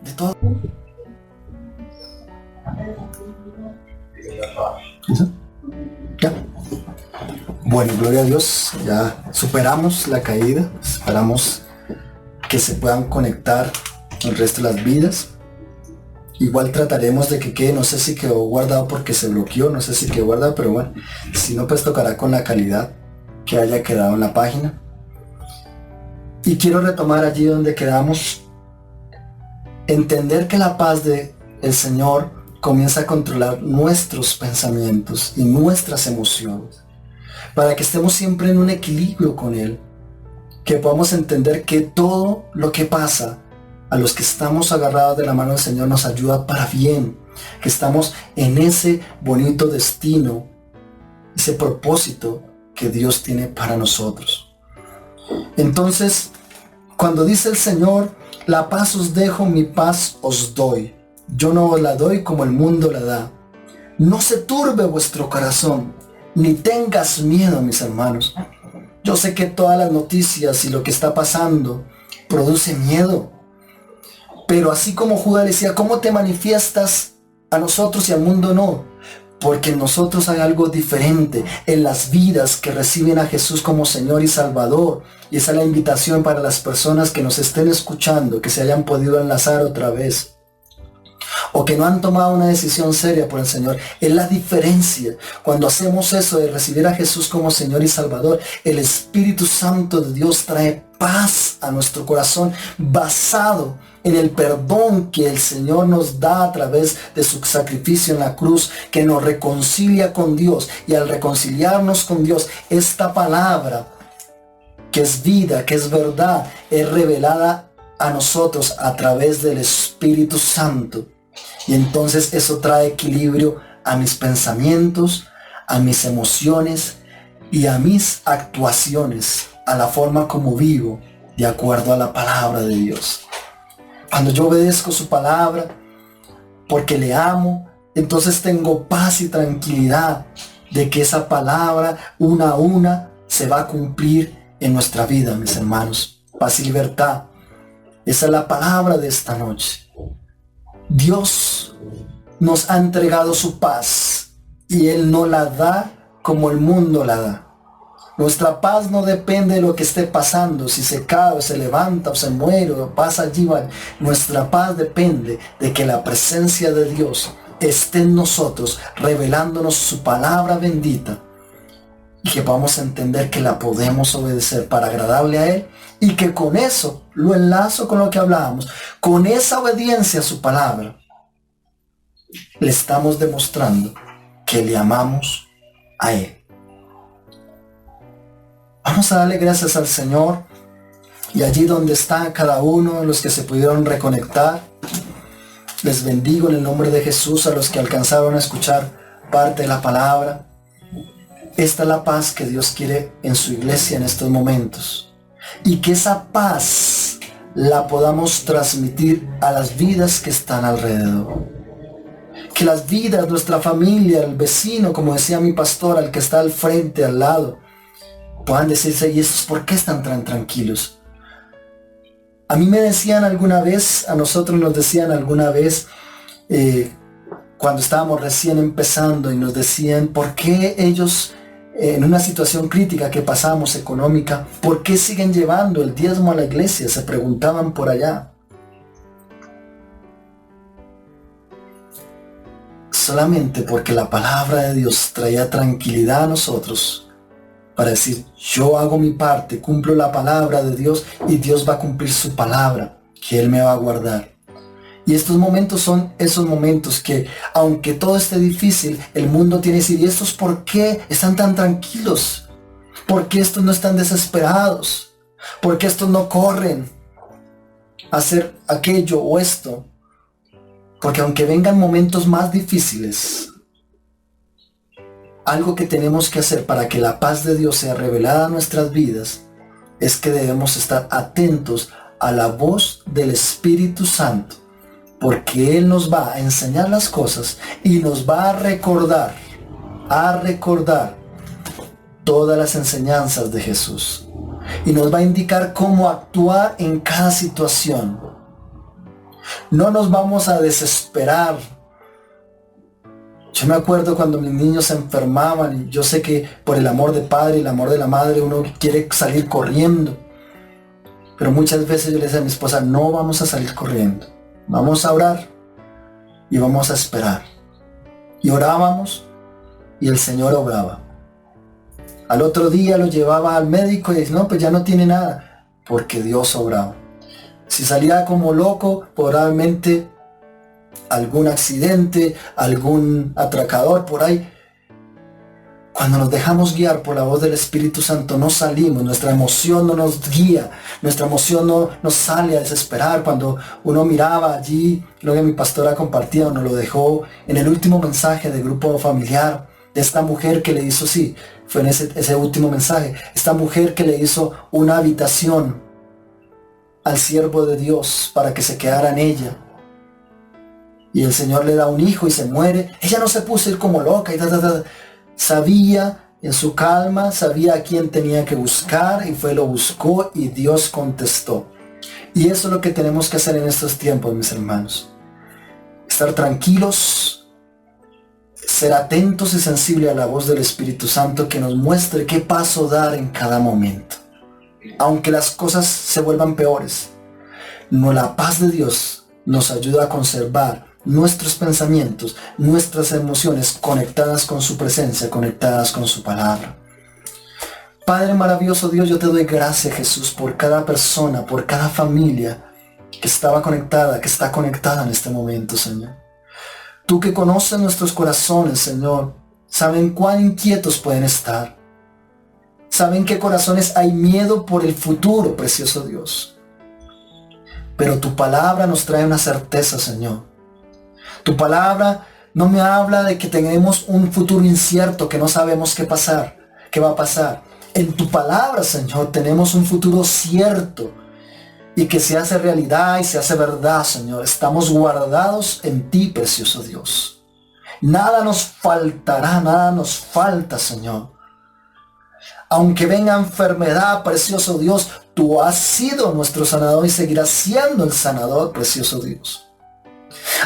de todo. ¿Ya? Bueno, gloria a Dios, ya superamos la caída, esperamos que se puedan conectar el resto de las vidas. Igual trataremos de que quede, no sé si quedó guardado porque se bloqueó, no sé si quedó guardado, pero bueno, si no, pues tocará con la calidad que haya quedado en la página. Y quiero retomar allí donde quedamos, entender que la paz del Señor comienza a controlar nuestros pensamientos y nuestras emociones, para que estemos siempre en un equilibrio con Él, que podamos entender que todo lo que pasa a los que estamos agarrados de la mano del Señor nos ayuda para bien, que estamos en ese bonito destino, ese propósito que Dios tiene para nosotros. Entonces, cuando dice el Señor, la paz os dejo, mi paz os doy. Yo no os la doy como el mundo la da. No se turbe vuestro corazón, ni tengas miedo, mis hermanos. Yo sé que todas las noticias y lo que está pasando produce miedo. Pero así como Judas decía, ¿cómo te manifiestas a nosotros y al mundo no? Porque en nosotros hay algo diferente, en las vidas que reciben a Jesús como Señor y Salvador. Y esa es la invitación para las personas que nos estén escuchando, que se hayan podido enlazar otra vez, o que no han tomado una decisión seria por el Señor. Es la diferencia. Cuando hacemos eso de recibir a Jesús como Señor y Salvador, el Espíritu Santo de Dios trae paz a nuestro corazón, basado en el perdón que el Señor nos da a través de su sacrificio en la cruz, que nos reconcilia con Dios. Y al reconciliarnos con Dios, esta palabra, que es vida, que es verdad, es revelada a nosotros a través del Espíritu Santo. Y entonces eso trae equilibrio a mis pensamientos, a mis emociones y a mis actuaciones, a la forma como vivo, de acuerdo a la palabra de Dios. Cuando yo obedezco su palabra, porque le amo, entonces tengo paz y tranquilidad de que esa palabra, una a una, se va a cumplir en nuestra vida, mis hermanos. Paz y libertad. Esa es la palabra de esta noche. Dios nos ha entregado su paz y Él no la da como el mundo la da. Nuestra paz no depende de lo que esté pasando, si se cae o se levanta o se muere o pasa allí. Nuestra paz depende de que la presencia de Dios esté en nosotros, revelándonos su palabra bendita, y que vamos a entender que la podemos obedecer para agradarle a Él, y que con eso, lo enlazo con lo que hablábamos, con esa obediencia a su palabra, le estamos demostrando que le amamos a Él. Vamos a darle gracias al Señor, y allí donde están cada uno de los que se pudieron reconectar, les bendigo en el nombre de Jesús. A los que alcanzaron a escuchar parte de la palabra, esta es la paz que Dios quiere en su iglesia en estos momentos, y que esa paz la podamos transmitir a las vidas que están alrededor. Que las vidas, nuestra familia, el vecino, como decía mi pastor, al que está al frente, al lado, puedan decirse, ¿y estos por qué están tan tranquilos? A mí me decían alguna vez, a nosotros nos decían alguna vez, cuando estábamos recién empezando, y nos decían, ¿por qué ellos, en una situación crítica que pasamos económica, por qué siguen llevando el diezmo a la iglesia? Se preguntaban por allá. Solamente porque la palabra de Dios traía tranquilidad a nosotros, para decir, yo hago mi parte, cumplo la palabra de Dios, y Dios va a cumplir su palabra, que Él me va a guardar. Y estos momentos son esos momentos que, aunque todo esté difícil, el mundo tiene que decir, ¿y estos por qué están tan tranquilos? ¿Por qué estos no están desesperados? ¿Por qué estos no corren a hacer aquello o esto? Porque aunque vengan momentos más difíciles, algo que tenemos que hacer para que la paz de Dios sea revelada a nuestras vidas es que debemos estar atentos a la voz del Espíritu Santo, porque Él nos va a enseñar las cosas y nos va a recordar todas las enseñanzas de Jesús, y nos va a indicar cómo actuar en cada situación. No nos vamos a desesperar. Yo me acuerdo cuando mis niños se enfermaban, y yo sé que por el amor del padre y el amor de la madre uno quiere salir corriendo. Pero muchas veces yo le decía a mi esposa, no vamos a salir corriendo. Vamos a orar y vamos a esperar. Y orábamos y el Señor obraba. Al otro día lo llevaba al médico y decía, no, pues ya no tiene nada, porque Dios obraba. Si salía como loco, probablemente algún accidente, algún atracador por ahí. Cuando nos dejamos guiar por la voz del Espíritu Santo, no salimos, nuestra emoción no nos guía, nuestra emoción no nos sale a desesperar. Cuando uno miraba allí, lo que mi pastora compartía, nos lo dejó en el último mensaje del grupo familiar, de esta mujer que le hizo, sí, fue en ese último mensaje, esta mujer que le hizo una habitación al siervo de Dios para que se quedara en ella. Y el Señor le da un hijo y se muere. Ella no se puso a ir como loca y sabía en su calma, sabía a quién tenía que buscar y lo buscó y Dios contestó. Y eso es lo que tenemos que hacer en estos tiempos, mis hermanos. Estar tranquilos, ser atentos y sensibles a la voz del Espíritu Santo que nos muestre qué paso dar en cada momento. Aunque las cosas se vuelvan peores, la paz de Dios nos ayuda a conservar nuestros pensamientos, nuestras emociones conectadas con su presencia, conectadas con su palabra. Padre maravilloso Dios, yo te doy gracias, Jesús, por cada persona, por cada familia que estaba conectada, que está conectada en este momento, Señor. Tú que conoces nuestros corazones, Señor, saben cuán inquietos pueden estar. Saben qué corazones hay miedo por el futuro, precioso Dios. Pero tu palabra nos trae una certeza, Señor. Tu palabra no me habla de que tenemos un futuro incierto, que no sabemos qué va a pasar. En tu palabra, Señor, tenemos un futuro cierto y que se hace realidad y se hace verdad, Señor. Estamos guardados en ti, precioso Dios. Nada nos faltará, nada nos falta, Señor. Aunque venga enfermedad, precioso Dios, tú has sido nuestro sanador y seguirás siendo el sanador, precioso Dios.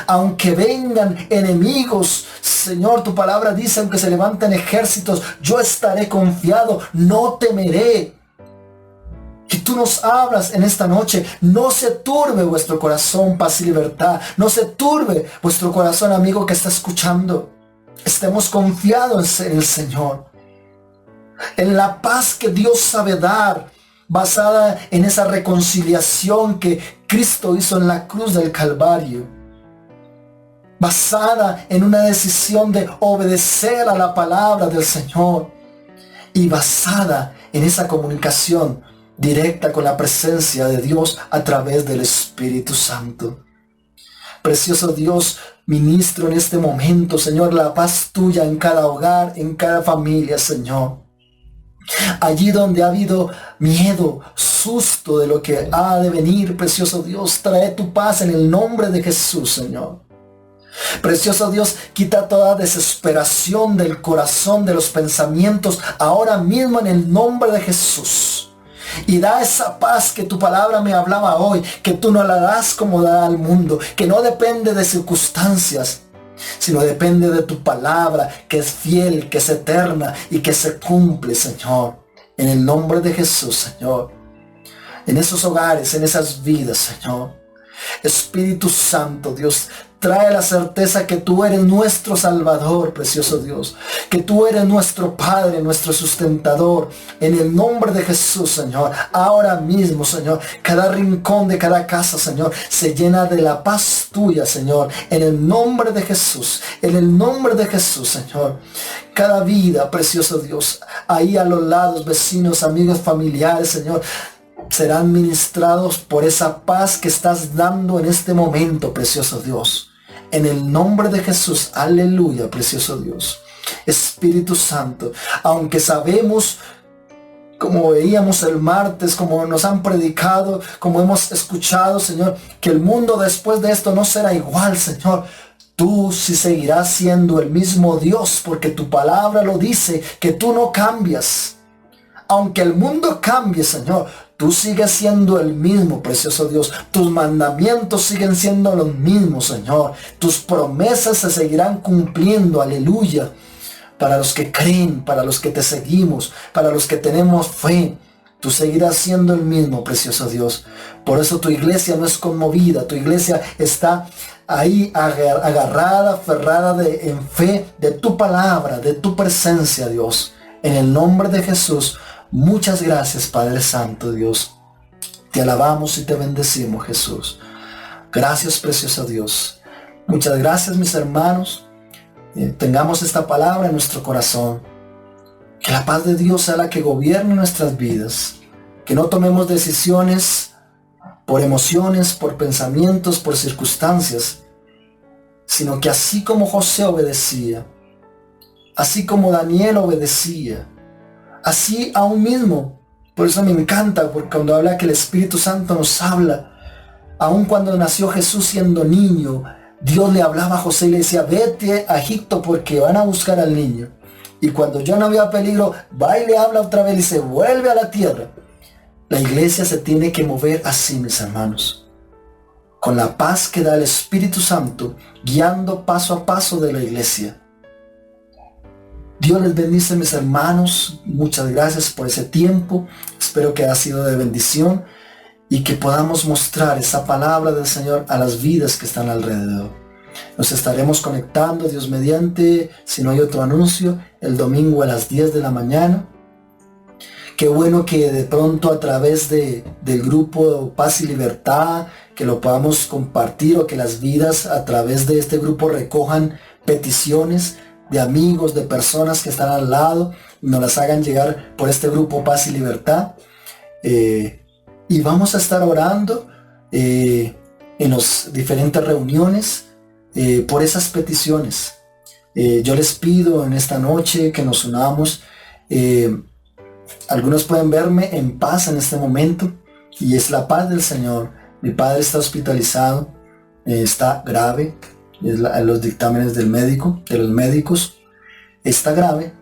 Aunque vengan enemigos, Señor, tu palabra dice, aunque se levanten ejércitos, yo estaré confiado, no temeré. Que tú nos hablas en esta noche, no se turbe vuestro corazón, paz y libertad. No se turbe vuestro corazón, amigo que está escuchando. Estemos confiados en el Señor, en la paz que Dios sabe dar, basada en esa reconciliación que Cristo hizo en la cruz del Calvario. Basada en una decisión de obedecer a la palabra del Señor y basada en esa comunicación directa con la presencia de Dios a través del Espíritu Santo. Precioso Dios, ministro en este momento, Señor, la paz tuya en cada hogar, en cada familia, Señor. Allí donde ha habido miedo, susto de lo que ha de venir, precioso Dios, trae tu paz en el nombre de Jesús, Señor. Precioso Dios, quita toda desesperación del corazón, de los pensamientos, ahora mismo en el nombre de Jesús. Y da esa paz que tu palabra me hablaba hoy, que tú no la das como da al mundo, que no depende de circunstancias, sino depende de tu palabra, que es fiel, que es eterna y que se cumple, Señor. En el nombre de Jesús, Señor. En esos hogares, en esas vidas, Señor. Espíritu Santo, Dios, trae la certeza que tú eres nuestro Salvador, precioso Dios. Que tú eres nuestro Padre, nuestro sustentador. En el nombre de Jesús, Señor. Ahora mismo, Señor, cada rincón de cada casa, Señor, se llena de la paz tuya, Señor. En el nombre de Jesús. En el nombre de Jesús, Señor. Cada vida, precioso Dios, ahí a los lados, vecinos, amigos, familiares, Señor, serán ministrados por esa paz que estás dando en este momento, precioso Dios. En el nombre de Jesús, aleluya, precioso Dios. Espíritu Santo, aunque sabemos, como veíamos el martes, como nos han predicado, como hemos escuchado, Señor, que el mundo después de esto no será igual, Señor. Tú sí seguirás siendo el mismo Dios, porque tu palabra lo dice, que tú no cambias. Aunque el mundo cambie, Señor, tú sigues siendo el mismo, precioso Dios. Tus mandamientos siguen siendo los mismos, Señor. Tus promesas se seguirán cumpliendo, aleluya. Para los que creen, para los que te seguimos, para los que tenemos fe, tú seguirás siendo el mismo, precioso Dios. Por eso tu iglesia no es conmovida, tu iglesia está ahí agarrada, aferrada en fe de tu palabra, de tu presencia, Dios. En el nombre de Jesús, muchas gracias, Padre Santo, Dios. Te alabamos y te bendecimos, Jesús. Gracias, precioso Dios. Muchas gracias, mis hermanos. Tengamos esta palabra en nuestro corazón. Que la paz de Dios sea la que gobierne nuestras vidas. Que no tomemos decisiones por emociones, por pensamientos, por circunstancias, sino que así como José obedecía, así como Daniel obedecía, así aún mismo. Por eso me encanta, porque cuando habla que el Espíritu Santo nos habla, aun cuando nació Jesús siendo niño, Dios le hablaba a José y le decía, vete a Egipto porque van a buscar al niño. Y cuando ya no había peligro, va y le habla otra vez y se vuelve a la tierra. La iglesia se tiene que mover así, mis hermanos, con la paz que da el Espíritu Santo, guiando paso a paso de la iglesia. Dios les bendice, mis hermanos. Muchas gracias por ese tiempo. Espero que haya sido de bendición y que podamos mostrar esa palabra del Señor a las vidas que están alrededor. Nos estaremos conectando, Dios mediante, si no hay otro anuncio, el domingo a las 10 de la mañana. Qué bueno que de pronto a través del grupo Paz y Libertad, que lo podamos compartir, o que las vidas a través de este grupo recojan peticiones de amigos, de personas que están al lado, y nos las hagan llegar por este grupo Paz y Libertad. Y vamos a estar orando en las diferentes reuniones por esas peticiones. Yo les pido en esta noche que nos unamos. Algunos pueden verme en paz en este momento, y es la paz del Señor. Mi padre está hospitalizado, está grave, los dictámenes de los médicos, está grave.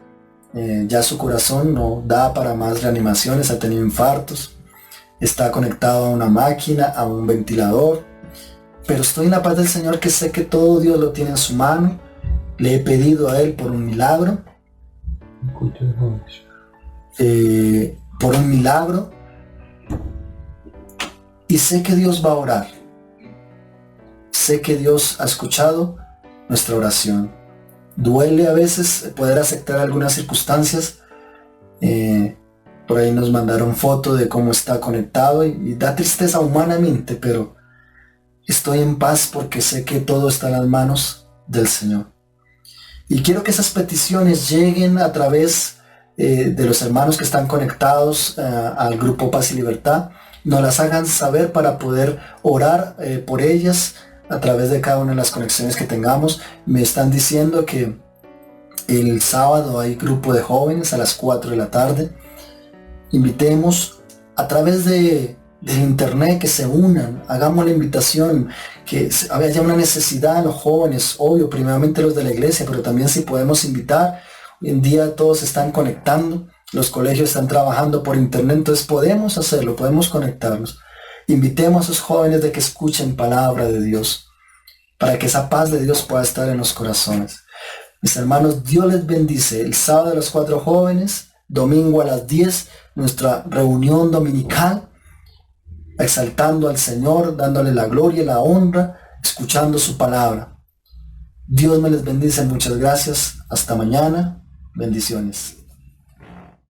Ya su corazón no da para más reanimaciones, ha tenido infartos, está conectado a una máquina, a un ventilador, pero estoy en la paz del Señor, que sé que todo Dios lo tiene en su mano. Le he pedido a Él por un milagro, y sé que Dios va a orar. Sé que Dios ha escuchado nuestra oración. Duele a veces poder aceptar algunas circunstancias. Por ahí nos mandaron foto de cómo está conectado y da tristeza humanamente, pero estoy en paz porque sé que todo está en las manos del Señor. Y quiero que esas peticiones lleguen a través de los hermanos que están conectados al grupo Paz y Libertad. Nos las hagan saber para poder orar por ellas a través de cada una de las conexiones que tengamos. Me están diciendo que el sábado hay grupo de jóvenes a las 4 de la tarde. Invitemos a través del internet, que se unan, hagamos la invitación, que haya una necesidad en los jóvenes, obvio, primeramente los de la iglesia, pero también si podemos invitar. Hoy en día todos se están conectando, los colegios están trabajando por internet, entonces podemos hacerlo, podemos conectarnos. Invitemos a esos jóvenes de que escuchen palabra de Dios, para que esa paz de Dios pueda estar en los corazones. Mis hermanos, Dios les bendice. El sábado a los 4 jóvenes, domingo a las 10, nuestra reunión dominical, exaltando al Señor, dándole la gloria y la honra, escuchando su palabra. Dios me les bendice, muchas gracias. Hasta mañana. Bendiciones.